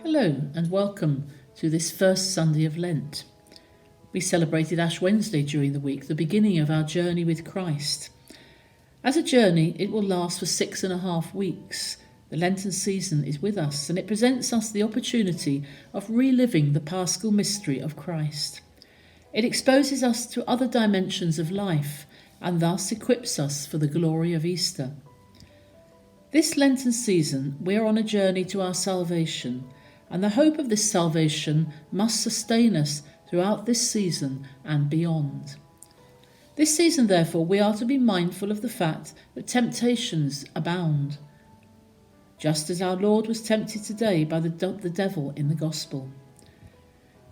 Hello and welcome to this first Sunday of Lent. We celebrated Ash Wednesday during the week, the beginning of our journey with Christ. As a journey, it will last for 6.5 weeks. The Lenten season is with us and it presents us the opportunity of reliving the Paschal mystery of Christ. It exposes us to other dimensions of life and thus equips us for the glory of Easter. This Lenten season, we are on a journey to our salvation, and the hope of this salvation must sustain us throughout this season and beyond. This season, therefore, we are to be mindful of the fact that temptations abound, just as our Lord was tempted today by the devil in the Gospel.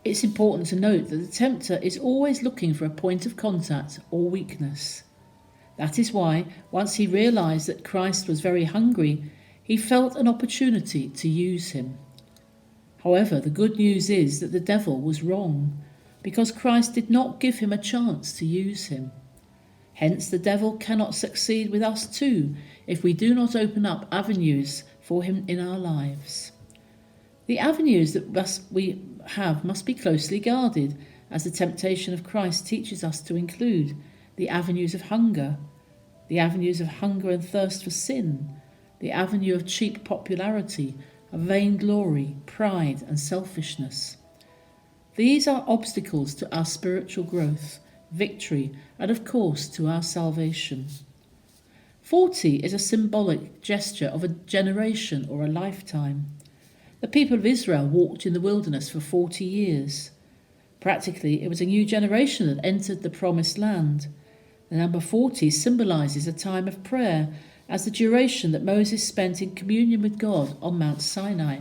It's important to note that the tempter is always looking for a point of contact or weakness. That is why, once he realised that Christ was very hungry, he felt an opportunity to use him. However, the good news is that the devil was wrong, because Christ did not give him a chance to use him. Hence, the devil cannot succeed with us too if we do not open up avenues for him in our lives. The avenues that we have must be closely guarded, as the temptation of Christ teaches us to include the avenues of hunger and thirst for sin, the avenue of cheap popularity, of vainglory, pride and selfishness. These are obstacles to our spiritual growth, victory, and of course to our salvation. 40 is a symbolic gesture of a generation or a lifetime. The people of Israel walked in the wilderness for 40 years. Practically, it was a new generation that entered the promised land. The number 40 symbolises a time of prayer as the duration that Moses spent in communion with God on Mount Sinai.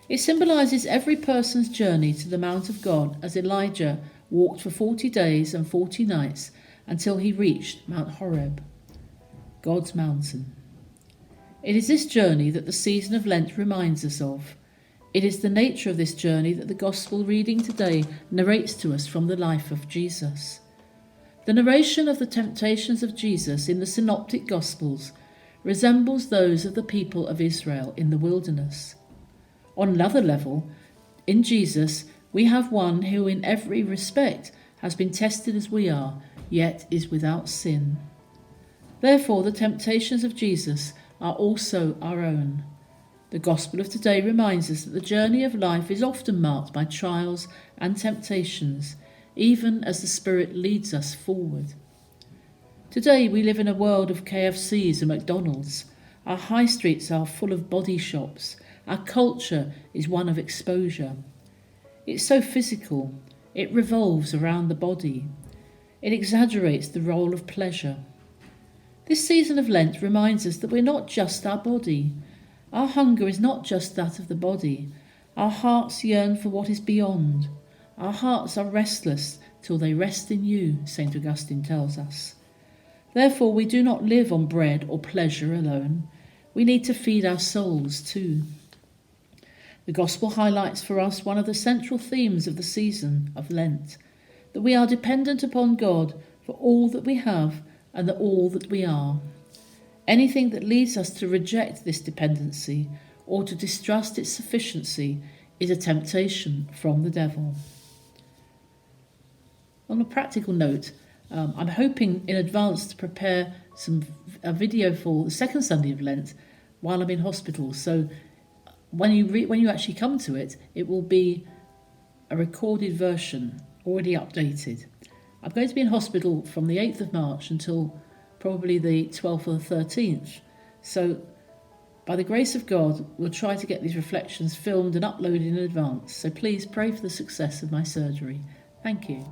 It symbolises every person's journey to the Mount of God as Elijah walked for 40 days and 40 nights until he reached Mount Horeb, God's mountain. It is this journey that the season of Lent reminds us of. It is the nature of this journey that the Gospel reading today narrates to us from the life of Jesus. The narration of the temptations of Jesus in the Synoptic Gospels resembles those of the people of Israel in the wilderness. On another level, in Jesus, we have one who in every respect has been tested as we are, yet is without sin. Therefore, the temptations of Jesus are also our own. The Gospel of today reminds us that the journey of life is often marked by trials and temptations, even as the Spirit leads us forward. Today we live in a world of KFCs and McDonald's. Our high streets are full of body shops. Our culture is one of exposure. It's so physical. It revolves around the body. It exaggerates the role of pleasure. This season of Lent reminds us that we're not just our body. Our hunger is not just that of the body. Our hearts yearn for what is beyond. Our hearts are restless till they rest in you, St. Augustine tells us. Therefore, we do not live on bread or pleasure alone. We need to feed our souls too. The Gospel highlights for us one of the central themes of the season of Lent, that we are dependent upon God for all that we have and all that we are. Anything that leads us to reject this dependency or to distrust its sufficiency is a temptation from the devil. On a practical note, I'm hoping in advance to prepare a video for the second Sunday of Lent while I'm in hospital. So when you actually come to it, it will be a recorded version, already updated. I'm going to be in hospital from the 8th of March until probably the 12th or the 13th. So by the grace of God, we'll try to get these reflections filmed and uploaded in advance. So please pray for the success of my surgery. Thank you.